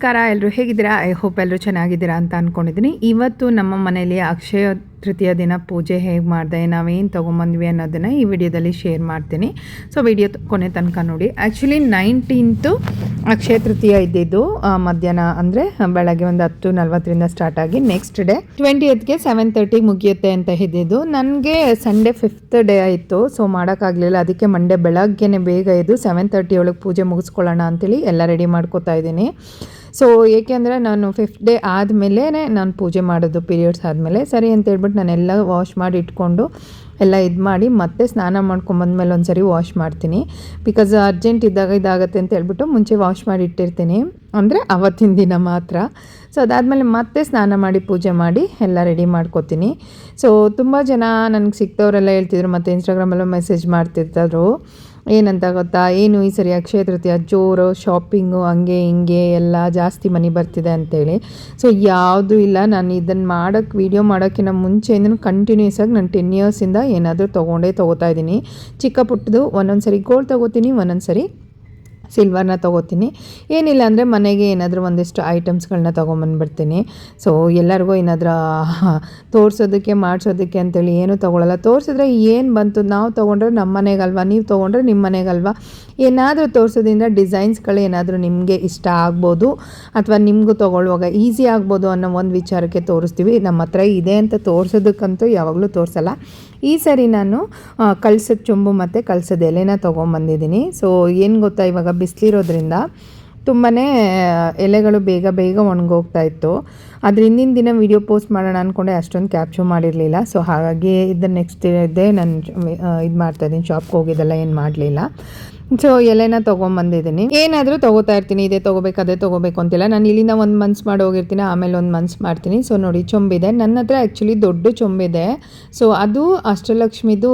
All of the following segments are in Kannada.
ನಮಸ್ಕಾರ, ಎಲ್ಲರೂ ಹೇಗಿದ್ದೀರಾ? ಐ ಹೋಪ್ ಎಲ್ಲರೂ ಚೆನ್ನಾಗಿದ್ದೀರಾ ಅಂತ ಅಂದ್ಕೊಂಡಿದ್ದೀನಿ. ಇವತ್ತು ನಮ್ಮ ಮನೆಯಲ್ಲಿ ಅಕ್ಷಯ ತೃತೀಯ ದಿನ ಪೂಜೆ ಹೇಗೆ ಮಾಡಿದೆ, ನಾವೇನು ತೊಗೊಂಬಂದ್ವಿ ಅನ್ನೋದನ್ನು ಈ ವಿಡಿಯೋದಲ್ಲಿ ಶೇರ್ ಮಾಡ್ತೀನಿ. ಸೊ ವಿಡಿಯೋ ಕೊನೆ ತನಕ ನೋಡಿ. ಆ್ಯಕ್ಚುಲಿ 19th ಅಕ್ಷಯ ತೃತೀಯ ಇದ್ದಿದ್ದು ಮಧ್ಯಾಹ್ನ, ಅಂದರೆ ಬೆಳಗ್ಗೆ ಒಂದು 10:40 ಸ್ಟಾರ್ಟ್ ಆಗಿ ನೆಕ್ಸ್ಟ್ ಡೇ 20th 7:30 ಮುಗಿಯುತ್ತೆ ಅಂತ ಇದ್ದಿದ್ದು. ನನಗೆ ಸಂಡೇ 5th ಡೇ ಆಯಿತು, ಸೊ ಮಾಡೋಕ್ಕಾಗಲಿಲ್ಲ. ಅದಕ್ಕೆ ಮಂಡೇ ಬೆಳಗ್ಗೆನೇ ಬೇಗ ಎದ್ದು 7:30 ಒಳಗೆ ಪೂಜೆ ಮುಗಿಸ್ಕೊಳ್ಳೋಣ ಅಂತೇಳಿ ಎಲ್ಲ ರೆಡಿ ಮಾಡ್ಕೋತಾ ಇದ್ದೀನಿ. ಸೊ ಏಕೆಂದರೆ ನಾನು 5th ಡೇ ಆದಮೇಲೆ ನಾನು ಪೂಜೆ ಮಾಡೋದು, ಪೀರಿಯಡ್ಸ್ ಆದಮೇಲೆ ಸರಿ ಅಂತೇಳ್ಬಿಟ್ಟು ನಾನೆಲ್ಲ ವಾಶ್ ಮಾಡಿ ಇಟ್ಕೊಂಡು ಎಲ್ಲ ಇದು ಮಾಡಿ ಮತ್ತೆ ಸ್ನಾನ ಮಾಡ್ಕೊಂಬಂದ್ಮೇಲೆ ಒಂದು ಸರಿ ವಾಶ್ ಮಾಡ್ತೀನಿ. ಬಿಕಾಸ್ ಅರ್ಜೆಂಟ್ ಇದ್ದಾಗ ಇದಾಗುತ್ತೆ ಅಂತ ಹೇಳ್ಬಿಟ್ಟು ಮುಂಚೆ ವಾಶ್ ಮಾಡಿ ಇಟ್ಟಿರ್ತೀನಿ, ಅಂದರೆ ಅವತ್ತಿನ ದಿನ ಮಾತ್ರ. ಸೊ ಅದಾದಮೇಲೆ ಮತ್ತೆ ಸ್ನಾನ ಮಾಡಿ ಪೂಜೆ ಮಾಡಿ ಎಲ್ಲ ರೆಡಿ ಮಾಡ್ಕೋತೀನಿ. ಸೊ ತುಂಬ ಜನ ನನಗೆ ಸಿಕ್ತವರೆಲ್ಲ ಹೇಳ್ತಿದ್ರು, ಮತ್ತು ಇನ್ಸ್ಟಾಗ್ರಾಮಲ್ಲೂ ಮೆಸೇಜ್ ಮಾಡ್ತಿರ್ತಾದ್ರು. ಏನಂತ ಗೊತ್ತಾ, ಏನು ಈ ಸರಿ ಅಕ್ಷಯ ತೃತೀಯ ಜೋರು ಶಾಪಿಂಗು, ಹಂಗೆ ಹಿಂಗೆ ಎಲ್ಲ ಜಾಸ್ತಿ ಮನಿ ಬರ್ತಿದೆ ಅಂತೇಳಿ. ಸೊ ಯಾವುದೂ ಇಲ್ಲ, ನಾನು ಇದನ್ನು ವೀಡಿಯೋ ಮಾಡೋಕ್ಕಿಂತ ಮುಂಚೆಯಿಂದ ಕಂಟಿನ್ಯೂಸ್ ಆಗಿ ನಾನು 10 ಇಯರ್ಸಿಂದ ಏನಾದರೂ ತೊಗೋತಾ ಇದ್ದೀನಿ. ಚಿಕ್ಕ ಪುಟ್ಟದು ಒಂದೊಂದು ಸರಿ ಗೋಲ್ಡ್ ತೊಗೋತೀನಿ, ಒಂದೊಂದು ಸರಿ ಸಿಲ್ವರ್ನ ತೊಗೋತೀನಿ. ಏನಿಲ್ಲ ಅಂದರೆ ಮನೆಗೆ ಏನಾದರೂ ಒಂದಿಷ್ಟು ಐಟಮ್ಸ್ಗಳನ್ನ ತೊಗೊಂಬಂದ್ಬಿಡ್ತೀನಿ. ಸೊ ಎಲ್ಲರಿಗೂ ಏನಾದರೂ ತೋರಿಸೋದಕ್ಕೆ ಮಾಡಿಸೋದಕ್ಕೆ ಅಂತೇಳಿ ಏನೂ ತೊಗೊಳ್ಳಲ್ಲ. ತೋರಿಸಿದ್ರೆ ಏನು ಬಂತು, ನಾವು ತೊಗೊಂಡ್ರೆ ನಮ್ಮ ಮನೆಗಲ್ವಾ, ನೀವು ತೊಗೊಂಡ್ರೆ ನಿಮ್ಮ ಮನೆಗಲ್ವಾ. ಏನಾದರೂ ತೋರಿಸೋದ್ರಿಂದ ಡಿಸೈನ್ಸ್ಗಳು ಏನಾದರೂ ನಿಮಗೆ ಇಷ್ಟ ಆಗ್ಬೋದು, ಅಥವಾ ನಿಮಗೂ ತೊಗೊಳ್ಳುವಾಗ ಈಸಿ ಆಗ್ಬೋದು ಅನ್ನೋ ಒಂದು ವಿಚಾರಕ್ಕೆ ತೋರಿಸ್ತೀವಿ. ನಮ್ಮ ಹತ್ರ ಇದೆ ಅಂತ ತೋರಿಸೋದಕ್ಕಂತೂ ಯಾವಾಗಲೂ ತೋರಿಸಲ್ಲ. ಈ ಸರಿ ನಾನು ಕಳ್ಸದ ಚೊಂಬು ಮತ್ತು ಕಳ್ಸದ ಎಲೆನ ತೊಗೊಂಬಂದಿದ್ದೀನಿ. ಸೊ ಏನು ಗೊತ್ತಾ, ಇವಾಗ ಬಿಸಿಲಿರೋದ್ರಿಂದ ತುಂಬಾ ಎಲೆಗಳು ಬೇಗ ಒಣಗೋಗ್ತಾ ಇತ್ತು. ಅದ್ರ ಹಿಂದಿನ ದಿನ ವೀಡಿಯೋ ಪೋಸ್ಟ್ ಮಾಡೋಣ ಅಂದ್ಕೊಂಡೆ, ಅಷ್ಟೊಂದು ಕ್ಯಾಪ್ಚರ್ ಮಾಡಿರಲಿಲ್ಲ. ಸೊ ಹಾಗಾಗಿ ಇದನ್ನು ನೆಕ್ಸ್ಟ್ ಡೇ ನಾನು ಇದು ಮಾಡ್ತಾಯಿದ್ದೀನಿ, ಶಾಪ್ಗೆ ಹೋಗಿದ್ದೆಲ್ಲ ಏನು ಮಾಡಲಿಲ್ಲ. ಸೊ ಎಲೆನ ತೊಗೊಂಬಂದಿದ್ದೀನಿ. ಏನಾದರೂ ತೊಗೋತಾ ಇರ್ತೀನಿ, ಇದೇ ತೊಗೋಬೇಕು ಅದೇ ತೊಗೋಬೇಕು ಅಂತಿಲ್ಲ. ನಾನು ಇಲ್ಲಿಂದ ಒಂದು ಮನ್ಸು ಮಾಡಿ ಹೋಗಿರ್ತೀನಿ, ಆಮೇಲೆ ಒಂದು ಮನ್ಸು ಮಾಡ್ತೀನಿ. ಸೊ ನೋಡಿ, ಚೊಂಬಿದೆ ನನ್ನ ಹತ್ರ. ಆ್ಯಕ್ಚುಲಿ ದೊಡ್ಡ ಚೊಂಬಿದೆ. ಸೊ ಅದು ಅಷ್ಟಲಕ್ಷ್ಮಿದು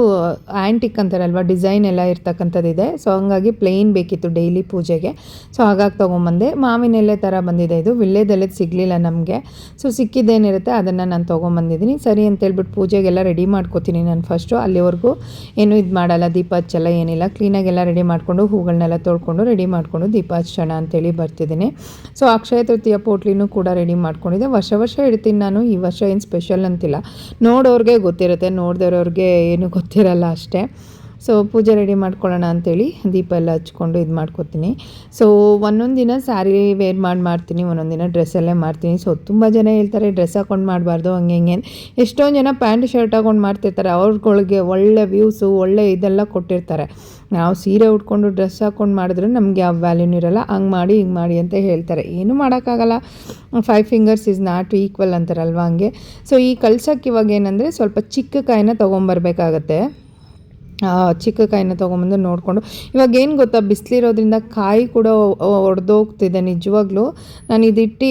ಆ್ಯಂಟಿಕ್ ಅಂತಾರಲ್ವ, ಡಿಸೈನ್ ಎಲ್ಲ ಇರ್ತಕ್ಕಂಥದ್ದಿದೆ. ಸೊ ಹಂಗಾಗಿ ಪ್ಲೇನ್ ಬೇಕಿತ್ತು ಡೈಲಿ ಪೂಜೆಗೆ. ಸೊ ಹಾಗಾಗಿ ತೊಗೊಂಬಂದೆ. ಮಾವಿನ ಎಲೆ ಥರ ಬಂದಿದೆ ಇದು, ವಿಳ್ಳೆದೆಲೆ ಸಿಗಲಿಲ್ಲ ನಮಗೆ. ಸೊ ಸಿಕ್ಕಿದ್ದೇನಿರುತ್ತೆ ಅದನ್ನು ನಾನು ತೊಗೊಂಬಂದಿದ್ದೀನಿ. ಸರಿ ಅಂತೇಳ್ಬಿಟ್ಟು ಪೂಜೆಗೆಲ್ಲ ರೆಡಿ ಮಾಡ್ಕೋತೀನಿ ನಾನು ಫಸ್ಟು. ಅಲ್ಲಿವರೆಗೂ ಏನು ಇದು ಮಾಡಲ್ಲ, ದೀಪ ಹಚ್ಚಲ್ಲ, ಏನಿಲ್ಲ. ಕ್ಲೀನಾಗೆಲ್ಲ ರೆಡಿ ಮಾಡ್ಕೊಂಡು ಹೂಗಳನ್ನೆಲ್ಲ ತೊಳ್ಕೊಂಡು ರೆಡಿ ಮಾಡಿಕೊಂಡು ದೀಪ ಹಚ್ಚೋಣ ಅಂತೇಳಿ ಬರ್ತಿದ್ದೀನಿ. ಸೊ ಅಕ್ಷಯ ತೃತೀಯ ಪೋಟ್ಲಿನೂ ಕೂಡ ರೆಡಿ ಮಾಡ್ಕೊಂಡಿದ್ದೆ. ವರ್ಷ ಇಡ್ತೀನಿ ನಾನು, ಈ ವರ್ಷ ಏನು ಸ್ಪೆಷಲ್ ಅಂತಿಲ್ಲ. ನೋಡೋರಿಗೆ ಗೊತ್ತಿರುತ್ತೆ, ನೋಡ್ದಿರೋರಿಗೆ ಏನು ಗೊತ್ತಿರಲ್ಲ ಅಷ್ಟೇ. ಸೊ ಪೂಜೆ ರೆಡಿ ಮಾಡ್ಕೊಳ್ಳೋಣ ಅಂಥೇಳಿ ದೀಪ ಎಲ್ಲ ಹಚ್ಕೊಂಡು ಇದು ಮಾಡ್ಕೊತೀನಿ. ಸೊ ಒಂದೊಂದು ದಿನ ಸ್ಯಾರಿ ವೇರ್ ಮಾಡ್ತೀನಿ, ಒಂದೊಂದು ದಿನ ಡ್ರೆಸ್ಸಲ್ಲೇ ಮಾಡ್ತೀನಿ. ಸೊ ತುಂಬ ಜನ ಹೇಳ್ತಾರೆ ಡ್ರೆಸ್ ಹಾಕೊಂಡು ಮಾಡಬಾರ್ದು, ಹಂಗೆ ಎಷ್ಟೊಂದು ಜನ ಪ್ಯಾಂಟ್ ಶರ್ಟ್ ಹಾಕೊಂಡು ಮಾಡ್ತಿರ್ತಾರೆ. ಅವ್ರಗಳಿಗೆ ಒಳ್ಳೆ ವ್ಯೂಸು, ಒಳ್ಳೆ ಇದೆಲ್ಲ ಕೊಟ್ಟಿರ್ತಾರೆ. ನಾವು ಸೀರೆ ಉಟ್ಕೊಂಡು ಡ್ರೆಸ್ ಹಾಕ್ಕೊಂಡು ಮಾಡಿದ್ರೆ ನಮಗೆ ಯಾವ ವ್ಯಾಲ್ಯೂನೂ ಇರೋಲ್ಲ. ಹಂಗೆ ಮಾಡಿ ಹಿಂಗೆ ಮಾಡಿ ಅಂತ ಹೇಳ್ತಾರೆ. ಏನೂ ಮಾಡೋಕ್ಕಾಗಲ್ಲ, 5 fingers ಈಸ್ ನಾಟ್ ಈಕ್ವಲ್ ಅಂತಾರಲ್ವ, ಹಂಗೆ. ಸೊ ಈ ಕಳ್ಸೋಕ್ಕೆ ಇವಾಗ ಏನಂದರೆ ಸ್ವಲ್ಪ ಚಿಕ್ಕ ಕಾಯಿನ ತೊಗೊಂಬರ್ಬೇಕಾಗತ್ತೆ. ಚಿಕ್ಕ ಕಾಯಿನ ತೊಗೊಂಬಂದು ನೋಡಿಕೊಂಡು, ಇವಾಗ ಏನು ಗೊತ್ತಾ, ಬಿಸಿಲಿರೋದ್ರಿಂದ ಕಾಯಿ ಕೂಡ ಒಡೆದೋಗ್ತಿದೆ ನಿಜವಾಗ್ಲೂ. ನಾನು ಇದಿಟ್ಟು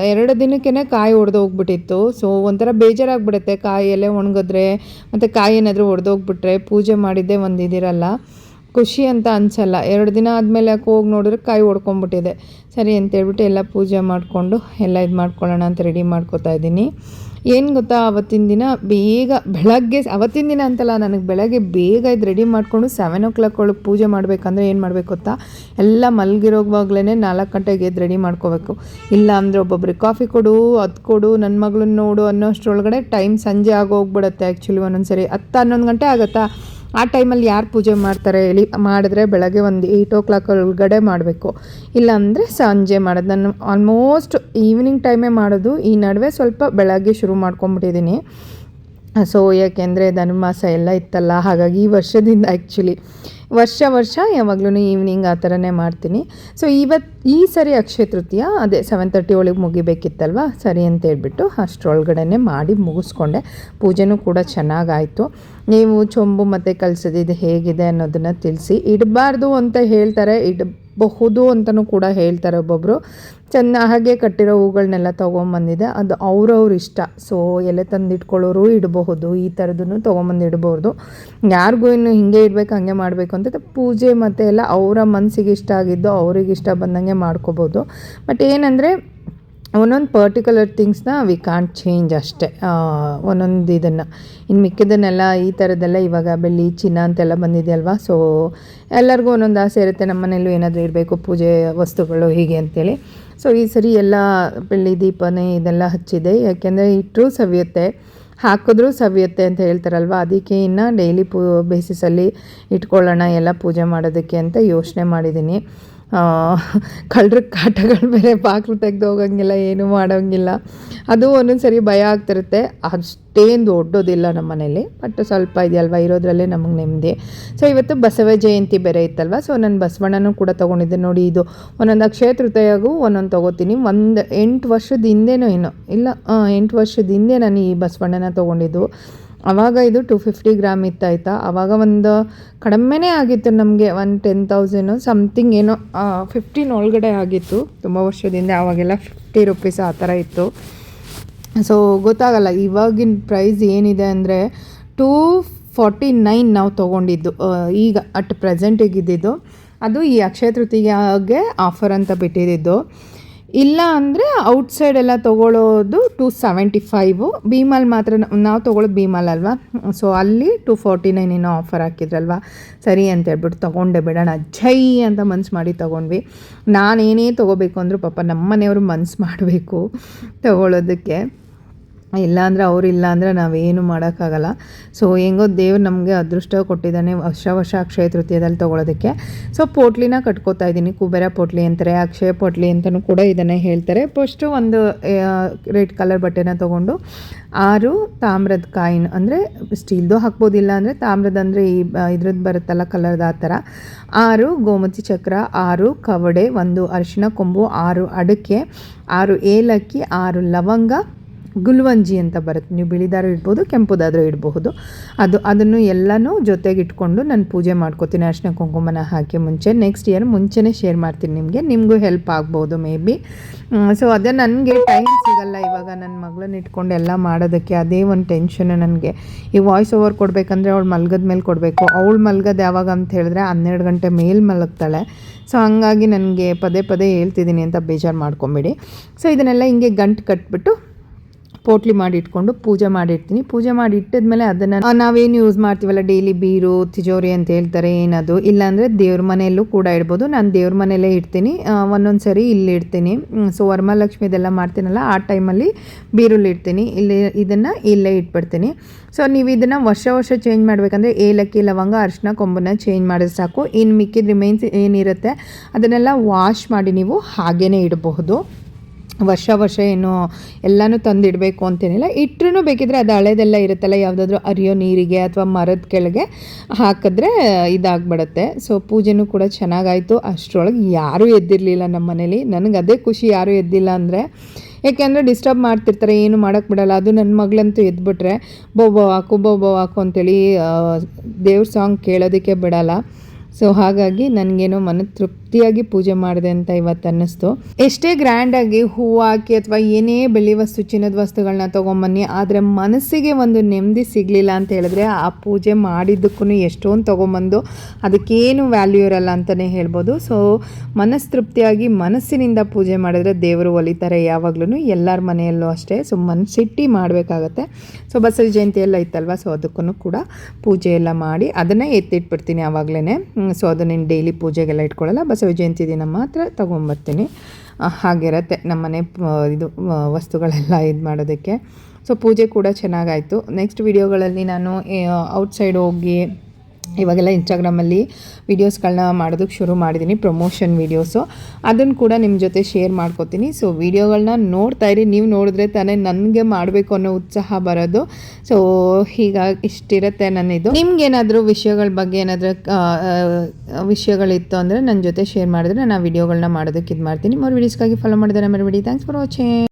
2 ದಿನಕ್ಕೇ ಕಾಯಿ ಒಡೆದೋಗ್ಬಿಟ್ಟಿತ್ತು. ಸೊ ಒಂಥರ ಬೇಜಾರಾಗ್ಬಿಡುತ್ತೆ ಕಾಯಿ ಎಲೆ ಒಣಗಿದ್ರೆ, ಮತ್ತು ಕಾಯಿ ಏನಾದರೂ ಒಡೆದೋಗ್ಬಿಟ್ರೆ ಪೂಜೆ ಮಾಡಿದ್ದೇ ಒಂದು ಇದಿರಲ್ಲ, ಖುಷಿ ಅಂತ ಅನಿಸಲ್ಲ. 2 ದಿನ ಆದಮೇಲೆ ಹೋಗಿ ನೋಡಿದ್ರೆ ಕಾಯಿ ಹೊಡ್ಕೊಂಬಿಟ್ಟಿದೆ. ಸರಿ ಅಂತೇಳ್ಬಿಟ್ಟು ಎಲ್ಲ ಪೂಜೆ ಮಾಡಿಕೊಂಡು ಎಲ್ಲ ಇದು ಮಾಡ್ಕೊಳ್ಳೋಣ ಅಂತ ರೆಡಿ ಮಾಡ್ಕೋತಾ ಇದ್ದೀನಿ. ಏನು ಗೊತ್ತಾ, ಅವತ್ತಿನ ದಿನ ಬೇಗ ಬೆಳಗ್ಗೆ, ಅವತ್ತಿನ ದಿನ ಅಂತಲ್ಲ, ನನಗೆ ಬೆಳಗ್ಗೆ ಬೇಗ ಇದು ರೆಡಿ ಮಾಡಿಕೊಂಡು 7 o'clock ಒಳಗೆ ಪೂಜೆ ಮಾಡಬೇಕಂದ್ರೆ ಏನು ಮಾಡಬೇಕು ಗೊತ್ತಾ, ಎಲ್ಲ ಮಲಗಿರೋವಾಗಲೇ 4 ಗಂಟೆಗೆ ಎದ್ದು ರೆಡಿ ಮಾಡ್ಕೋಬೇಕು. ಇಲ್ಲ ಅಂದರೆ ಒಬ್ಬೊಬ್ರಿಗೆ ಕಾಫಿ ಕೊಡು, ಅದು ಕೊಡು, ನನ್ನ ಮಗಳನ್ನ ನೋಡು ಅನ್ನೋಷ್ಟರೊಳಗಡೆ ಟೈಮ್ ಸಂಜೆ ಆಗೋಗ್ಬಿಡುತ್ತೆ. ಆ್ಯಕ್ಚುಲಿ ಒಂದೊಂದು ಸರಿ 10-11 ಗಂಟೆ ಆಗುತ್ತಾ. ಆ ಟೈಮಲ್ಲಿ ಯಾರು ಪೂಜೆ ಮಾಡ್ತಾರೆ ಹೇಳಿ? ಮಾಡಿದ್ರೆ ಬೆಳಗ್ಗೆ ಒಂದು 8 o'clock ಒಳಗಡೆ ಮಾಡಬೇಕು, ಇಲ್ಲಾಂದರೆ ಸಂಜೆ ಮಾಡೋದು. ನಾನು ಆಲ್ಮೋಸ್ಟ್ ಈವ್ನಿಂಗ್ ಟೈಮೇ ಮಾಡೋದು. ಈ ನಡುವೆ ಸ್ವಲ್ಪ ಬೆಳಗ್ಗೆ ಶುರು ಮಾಡ್ಕೊಂಬಿಟ್ಟಿದ್ದೀನಿ. ಸೊ ಯಾಕೆಂದರೆ ಧನುರ್ಮಾಸ ಎಲ್ಲ ಇತ್ತಲ್ಲ, ಹಾಗಾಗಿ ಈ ವರ್ಷದಿಂದ ಆ್ಯಕ್ಚುಲಿ ವರ್ಷ ಯಾವಾಗಲೂ ಈವ್ನಿಂಗ್ ಆ ಥರನೇ ಮಾಡ್ತೀನಿ. ಸೊ ಈ ಸರಿ ಅಕ್ಷಯ ತೃತೀಯ ಅದೇ 7:30 ಒಳಗೆ ಮುಗಿಬೇಕಿತ್ತಲ್ವ, ಸರಿ ಅಂತ ಹೇಳ್ಬಿಟ್ಟು ಅಷ್ಟರೊಳಗಡೆ ಮಾಡಿ ಮುಗಿಸ್ಕೊಂಡೆ. ಪೂಜೆನೂ ಕೂಡ ಚೆನ್ನಾಗಾಯಿತು. ನೀವು ಚೊಂಬು ಮತ್ತು ಕಳ್ಸೋದು ಹೇಗಿದೆ ಅನ್ನೋದನ್ನು ತಿಳಿಸಿ. ಇಡಬಾರ್ದು ಅಂತ ಹೇಳ್ತಾರೆ, ಇಡಬಹುದು ಅಂತಲೂ ಕೂಡ ಹೇಳ್ತಾರೆ ಒಬ್ಬೊಬ್ಬರು. ಹಾಗೆ ಕಟ್ಟಿರೋ ಹೂಗಳನ್ನೆಲ್ಲ ತೊಗೊಂಬಂದಿದೆ, ಅದು ಅವ್ರವ್ರ ಇಷ್ಟ. ಸೊ ಎಲೆ ತಂದು ಇಟ್ಕೊಳ್ಳೋರು ಇಡಬಹುದು, ಈ ಥರದನ್ನು ತೊಗೊಂಬಂದು ಇಡಬಹುದು. ಯಾರಿಗೂ ಇನ್ನು ಹಿಂಗೆ ಇಡಬೇಕು ಹಂಗೆ ಮಾಡಬೇಕು ಅಂತ ಪೂಜೆ ಮತ್ತು ಎಲ್ಲ ಅವರ ಮನಸ್ಸಿಗೆ ಇಷ್ಟ ಆಗಿದ್ದು ಅವ್ರಿಗೆ ಇಷ್ಟ ಬಂದಂಗೆ ಮಾಡ್ಕೋಬೋದು. ಬಟ್ ಏನಂದರೆ ಒಂದೊಂದು ಪರ್ಟಿಕ್ಯುಲರ್ ಥಿಂಗ್ಸ್ನ ವಿ ಕಾಂಟ್ ಚೇಂಜ್ ಅಷ್ಟೇ. ಒಂದೊಂದು ಇದನ್ನು ಇನ್ನು ಮಿಕ್ಕಿದ್ದನ್ನೆಲ್ಲ ಈ ಥರದ್ದೆಲ್ಲ ಇವಾಗ ಬೆಳ್ಳಿ ಚಿನ್ನ ಅಂತೆಲ್ಲ ಬಂದಿದೆಯಲ್ವ. ಸೊ ಎಲ್ಲರಿಗೂ ಒಂದೊಂದು ಆಸೆ ಇರುತ್ತೆ, ನಮ್ಮ ಮನೆಯಲ್ಲೂ ಏನಾದರೂ ಇರಬೇಕು ಪೂಜೆ ವಸ್ತುಗಳು ಹೀಗೆ ಅಂತೇಳಿ. ಸೊ ಈ ಸರಿ ಎಲ್ಲ ಬೆಳ್ಳಿ ದೀಪನೇ ಇದೆಲ್ಲ ಹಚ್ಚಿದೆ, ಯಾಕೆಂದರೆ ಇಟ್ಟರೂ ಸವಿಯುತ್ತೆ, ಹಾಕಿದ್ರೂ ಸವಿಯುತ್ತೆ ಅಂತ ಹೇಳ್ತಾರಲ್ವ, ಅದಕ್ಕೆ ಇನ್ನು ಡೈಲಿ ಬೇಸಿಸಲ್ಲಿ ಇಟ್ಕೊಳ್ಳೋಣ ಎಲ್ಲ ಪೂಜೆ ಮಾಡೋದಕ್ಕೆ ಅಂತ ಯೋಚನೆ ಮಾಡಿದ್ದೀನಿ. ಕಳ್ಳರ ಕಾಟಗಳು ಬೇರೆ ಬಾಗಿಲು ತೆಗೆದು ಹೋಗೋಂಗಿಲ್ಲ, ಏನೂ ಮಾಡೋಂಗಿಲ್ಲ. ಅದು ಒಂದೊಂದು ಸರಿ ಭಯ ಆಗ್ತಿರುತ್ತೆ. ಅಷ್ಟೇನು ದೊಡ್ಡೋದಿಲ್ಲ ನಮ್ಮ ಮನೇಲಿ, ಬಟ್ ಸ್ವಲ್ಪ ಇದೆಯಲ್ವ, ಇರೋದ್ರಲ್ಲೇ ನಮಗೆ ನೆಮ್ಮದಿ. ಸೊ ಇವತ್ತು ಬಸವ ಜಯಂತಿ ಬೇರೆ ಇತ್ತಲ್ವ, ಸೊ ನಾನು ಬಸವಣ್ಣನೂ ಕೂಡ ತೊಗೊಂಡಿದ್ದೆ ನೋಡಿ. ಇದು ಒಂದೊಂದು ಅಕ್ಷಯ ತೃತೀಯಾಗೂ ಒಂದೊಂದು ತೊಗೋತೀನಿ. 8 ವರ್ಷದ ಹಿಂದೆನೋ ಏನೋ ಇಲ್ಲ 8 ವರ್ಷದ ಹಿಂದೆ ನಾನು ಈ ಬಸವಣ್ಣನ ತೊಗೊಂಡಿದ್ದು. ಆವಾಗ ಇದು 250 ಗ್ರಾಮ್ ಇತ್ತಾಯ್ತಾ, ಆವಾಗ ಒಂದು ಕಡಿಮೆನೇ ಆಗಿತ್ತು ನಮಗೆ, 10,000 ಸಮಥಿಂಗ್ ಏನೋ 15 ಒಳಗಡೆ ಆಗಿತ್ತು ತುಂಬ ವರ್ಷದಿಂದ. ಆವಾಗೆಲ್ಲ 50 ರುಪೀಸ್ ಆ ಥರ ಇತ್ತು. ಸೊ ಗೊತ್ತಾಗಲ್ಲ ಇವಾಗಿನ ಪ್ರೈಸ್ ಏನಿದೆ ಅಂದರೆ 249 ನಾವು ತೊಗೊಂಡಿದ್ದು ಈಗ ಅಟ್ ಪ್ರೆಸೆಂಟಿಗೆ ಇದ್ದಿದ್ದು. ಅದು ಈ ಅಕ್ಷಯ ತೃತೀಯಾಗೆ ಆಫರ್ ಅಂತ ಬಿಟ್ಟಿದ್ದು. ಇಲ್ಲ ಅಂದರೆ ಔಟ್ಸೈಡ್ ಎಲ್ಲ ತೊಗೊಳ್ಳೋದು 275. ಭೀಮಲ್ಲಿ ಮಾತ್ರ ನಾವು ತೊಗೊಳ್ಳೋದು ಭೀಮಲ್ ಅಲ್ವಾ, ಸೊ ಅಲ್ಲಿ 249 ಏನೋ ಆಫರ್ ಹಾಕಿದ್ರಲ್ವ, ಸರಿ ಅಂತ ಹೇಳ್ಬಿಟ್ಟು ತೊಗೊಂಡೆ, ಬಿಡೋಣ ಜೈ ಅಂತ ಮನ್ಸು ಮಾಡಿ ತೊಗೊಂಡ್ವಿ. ನಾನೇನೇ ತೊಗೋಬೇಕು ಅಂದರೂ ಪಾಪ ನಮ್ಮ ಮನೆಯವರು ಮನ್ಸು ಮಾಡಬೇಕು ತೊಗೊಳ್ಳೋದಕ್ಕೆ, ಇಲ್ಲಾಂದರೆ ಅವರಿಲ್ಲ ಅಂದರೆ ನಾವೇನು ಮಾಡೋಕ್ಕಾಗಲ್ಲ. ಸೊ ಹೆಂಗೋ ದೇವ್ರು ನಮಗೆ ಅದೃಷ್ಟ ಕೊಟ್ಟಿದ್ದಾನೆ ವರ್ಷ ಅಕ್ಷಯ ತೃತೀಯದಲ್ಲಿ ತೊಗೊಳೋದಕ್ಕೆ. ಸೊ ಪೋಟ್ಲಿನ ಕಟ್ಕೋತಾ ಇದ್ದೀನಿ, ಕುಬೇರ ಪೋಟ್ಲಿ ಅಂತಾರೆ, ಅಕ್ಷಯ ಪೋಟ್ಲಿ ಅಂತಲೂ ಕೂಡ ಇದನ್ನೇ ಹೇಳ್ತಾರೆ. ಫಸ್ಟು ಒಂದು ರೆಡ್ ಕಲರ್ ಬಟ್ಟೆನ ತೊಗೊಂಡು 6 ತಾಮ್ರದ ಕಾಯಿನ್, ಅಂದರೆ ಸ್ಟೀಲ್ದು ಹಾಕ್ಬೋದಿಲ್ಲ, ಅಂದರೆ ತಾಮ್ರದ ಅಂದರೆ ಈ ಇದ್ರದ್ದು ಬರುತ್ತಲ್ಲ ಕಲರ್ದು, ಆ ಥರ 6 ಗೋಮತಿ ಚಕ್ರ, 6 ಕವಡೆ, 1 ಅರಿಶಿನ ಕೊಂಬು, 6 ಅಡಿಕೆ, 6 ಏಲಕ್ಕಿ, 6 ಲವಂಗ, ಗುಲ್ವಂಜಿ ಅಂತ ಬರುತ್ತೆ, ನೀವು ಬಿಳಿದಾರು ಇಡ್ಬೋದು, ಕೆಂಪುದಾದರೂ ಇಡಬಹುದು. ಅದನ್ನು ಎಲ್ಲನೂ ಜೊತೆಗೆ ಇಟ್ಕೊಂಡು ನಾನು ಪೂಜೆ ಮಾಡ್ಕೋತೀನಿ ಅರಿಶಿನ ಕುಂಕುಮನ ಹಾಕಿ ಮುಂಚೆ. ನೆಕ್ಸ್ಟ್ ಇಯರ್ ಮುಂಚೆನೇ ಶೇರ್ ಮಾಡ್ತೀನಿ ನಿಮಗೂ ಹೆಲ್ಪ್ ಆಗ್ಬೋದು ಮೇ ಬಿ. ಸೊ ಅದೇ ನನಗೆ ಟೈಮ್ ಸಿಗಲ್ಲ ಇವಾಗ ನನ್ನ ಮಗಳನ್ನ ಇಟ್ಕೊಂಡು ಎಲ್ಲ ಮಾಡೋದಕ್ಕೆ, ಅದೇ ಒಂದು ಟೆನ್ಷನ್ ನನಗೆ. ಈ ವಾಯ್ಸ್ ಓವರ್ ಕೊಡಬೇಕಂದ್ರೆ ಅವಳು ಮಲ್ಗದ ಮೇಲೆ ಕೊಡಬೇಕು. ಅವಳು ಮಲ್ಗದು ಯಾವಾಗ ಅಂತ ಹೇಳಿದ್ರೆ 12 ಗಂಟೆ ಮೇಲೆ ಮಲಗ್ತಾಳೆ. ಸೊ ಹಂಗಾಗಿ ನನಗೆ ಪದೇ ಹೇಳ್ತಿದ್ದೀನಿ ಅಂತ ಬೇಜಾರು ಮಾಡ್ಕೊಂಬಿಡಿ. ಸೊ ಇದನ್ನೆಲ್ಲ ಹಿಂಗೆ ಗಂಟು ಕಟ್ಬಿಟ್ಟು ಪೋಟ್ಲಿ ಮಾಡಿ ಇಟ್ಕೊಂಡು ಪೂಜೆ ಮಾಡಿರ್ತೀನಿ. ಪೂಜೆ ಮಾಡಿ ಇಟ್ಟಿದ್ಮೇಲೆ ಅದನ್ನು ನಾವೇನು ಯೂಸ್ ಮಾಡ್ತೀವಲ್ಲ ಡೈಲಿ, ಬೀರು ತಿಜೋರಿ ಅಂತ ಹೇಳ್ತಾರೆ, ಏನದು, ಇಲ್ಲಾಂದರೆ ದೇವ್ರ ಮನೆಯಲ್ಲೂ ಕೂಡ ಇಡ್ಬೋದು. ನಾನು ದೇವ್ರ ಮನೆಯಲ್ಲೇ ಇಡ್ತೀನಿ, ಒಂದೊಂದು ಸರಿ ಇಲ್ಲಿ ಇಡ್ತೀನಿ. ಸೊ ವರಮಹಾಲಕ್ಷ್ಮಿ ಇದೆಲ್ಲ ಮಾಡ್ತೀನಲ್ಲ ಆ ಟೈಮಲ್ಲಿ ಬೀರುಲ್ಲಿ ಇಡ್ತೀನಿ, ಇದನ್ನು ಇಲ್ಲೇ ಇಟ್ಬಿಡ್ತೀನಿ. ಸೊ ನೀವು ಇದನ್ನು ವರ್ಷ ಚೇಂಜ್ ಮಾಡಬೇಕಂದ್ರೆ ಏಲಕ್ಕಿ, ಲವಂಗ, ಅರಿಶಿನ ಕೊಂಬನ್ನ ಚೇಂಜ್ ಮಾಡಿದ್ರೆ ಸಾಕು. ಇನ್ನು ಮಿಕ್ಕಿದ ರಿಮೈನ್ಸ್ ಏನಿರುತ್ತೆ ಅದನ್ನೆಲ್ಲ ವಾಶ್ ಮಾಡಿ ನೀವು ಹಾಗೇ ಇಡಬಹುದು. ವರ್ಷ ಏನು ಎಲ್ಲನೂ ತಂದಿಡಬೇಕು ಅಂತೇನಿಲ್ಲ. ಇಟ್ಟರೂ ಬೇಕಿದ್ರೆ ಅದು ಹಳೆದೆಲ್ಲ ಇರುತ್ತಲ್ಲ, ಯಾವುದಾದ್ರೂ ಅರಿಯೋ ನೀರಿಗೆ ಅಥವಾ ಮರದ ಕೆಳಗೆ ಹಾಕಿದ್ರೆ ಇದಾಗ್ಬಿಡುತ್ತೆ. ಸೊ ಪೂಜೆನೂ ಕೂಡ ಚೆನ್ನಾಗಾಯಿತು. ಅಷ್ಟರೊಳಗೆ ಯಾರೂ ಎದ್ದಿರಲಿಲ್ಲ ನಮ್ಮ ಮನೇಲಿ. ನನಗೆ ಅದೇ ಖುಷಿ, ಯಾರೂ ಎದ್ದಿಲ್ಲ ಅಂದರೆ. ಯಾಕೆಂದರೆ ಡಿಸ್ಟರ್ಬ್ ಮಾಡ್ತಿರ್ತಾರೆ, ಏನು ಮಾಡೋಕ್ಕೆ ಬಿಡೋಲ್ಲ. ಅದು ನನ್ನ ಮಗಳಂತೂ ಎದ್ಬಿಟ್ರೆ ಬೋಬೋ ಹಾಕು ಅಂತೇಳಿ ದೇವ್ರ ಸಾಂಗ್ ಕೇಳೋದಕ್ಕೆ ಬಿಡೋಲ್ಲ. ಸೊ ಹಾಗಾಗಿ ನನಗೇನೋ ತೃಪ್ತಿಯಾಗಿ ಪೂಜೆ ಮಾಡಿದೆ ಅಂತ ಇವತ್ತು ಅನ್ನಿಸ್ತು. ಎಷ್ಟೇ ಗ್ರ್ಯಾಂಡಾಗಿ ಹೂವು ಹಾಕಿ ಅಥವಾ ಏನೇ ಬೆಳ್ಳಿ ವಸ್ತು, ಚಿನ್ನದ ವಸ್ತುಗಳನ್ನ ತೊಗೊಂಬನ್ನಿ, ಆದರೆ ಮನಸ್ಸಿಗೆ ಒಂದು ನೆಮ್ಮದಿ ಸಿಗಲಿಲ್ಲ ಅಂತ ಹೇಳಿದ್ರೆ ಆ ಪೂಜೆ ಮಾಡಿದ್ದಕ್ಕೂ ಎಷ್ಟೊಂದು ತೊಗೊಂಬಂದು ಅದಕ್ಕೇನು ವ್ಯಾಲ್ಯೂ ಇರಲ್ಲ ಅಂತಲೇ ಹೇಳ್ಬೋದು. ಸೊ ತೃಪ್ತಿಯಾಗಿ ಮನಸ್ಸಿನಿಂದ ಪೂಜೆ ಮಾಡಿದ್ರೆ ದೇವರು ಒಲಿತಾರೆ ಯಾವಾಗಲೂ, ಎಲ್ಲರ ಮನೆಯಲ್ಲೂ ಅಷ್ಟೇ. ಸೊ ಮನಸ್ಸಿಟ್ಟು ಮಾಡಬೇಕಾಗತ್ತೆ. ಸೊ ಬಸವ ಜಯಂತಿ ಎಲ್ಲ ಇತ್ತಲ್ವ, ಸೊ ಅದಕ್ಕೂ ಕೂಡ ಪೂಜೆ ಎಲ್ಲ ಮಾಡಿ ಅದನ್ನೇ ಎತ್ತಿಟ್ಬಿಡ್ತೀನಿ ಆವಾಗಲೇ. ಸೊ ಅದನ್ನು ಡೈಲಿ ಪೂಜೆಗೆಲ್ಲ ಇಟ್ಕೊಳ್ಳಲ್ಲ, ಬಸವ ಜಯಂತಿ ದಿನ ಮಾತ್ರ ತೊಗೊಂಬರ್ತೀನಿ. ಹಾಗಿರತ್ತೆ ನಮ್ಮನೆ ಇದು ವಸ್ತುಗಳೆಲ್ಲ ಇದು ಮಾಡೋದಕ್ಕೆ. ಸೊ ಪೂಜೆ ಕೂಡ ಚೆನ್ನಾಗಾಯಿತು. ನೆಕ್ಸ್ಟ್ ವಿಡಿಯೋಗಳಲ್ಲಿ ನಾನು ಔಟ್ಸೈಡ್ ಹೋಗಿ ಇವಾಗೆಲ್ಲ ಇನ್ಸ್ಟಾಗ್ರಾಮಲ್ಲಿ ವೀಡಿಯೋಸ್ಗಳನ್ನ ಮಾಡೋದಕ್ಕೆ ಶುರು ಮಾಡಿದ್ದೀನಿ, ಪ್ರಮೋಷನ್ ವೀಡಿಯೋಸು. ಅದನ್ನು ಕೂಡ ನಿಮ್ಮ ಜೊತೆ ಶೇರ್ ಮಾಡ್ಕೋತೀನಿ. ಸೊ ವೀಡಿಯೋಗಳನ್ನ ನೋಡ್ತಾಯಿರಿ, ನೀವು ನೋಡಿದ್ರೆ ತಾನೇ ನನಗೆ ಮಾಡಬೇಕು ಅನ್ನೋ ಉತ್ಸಾಹ ಬರೋದು. ಸೊ ಹೀಗಾಗಿ ಇಷ್ಟಿರುತ್ತೆ ನನ್ನಿದು. ನಿಮ್ಗೇನಾದರೂ ವಿಷಯಗಳ ಬಗ್ಗೆ ಏನಾದರೂ ವಿಷಯಗಳಿತ್ತು ಅಂದರೆ ನನ್ನ ಜೊತೆ ಶೇರ್ ಮಾಡಿದ್ರೆ ನಾನು ಆ ವಿಡಿಯೋಗಳನ್ನ ಮಾಡೋದಕ್ಕೆ ಇದು ಮಾಡ್ತೀನಿ. ಮರು ವೀಡಿಯೋಸ್ಗಾಗಿ ಫಾಲೋ ಮಾಡಿದರೆ ಮರಿಬೇಡಿ. Thanks for watching.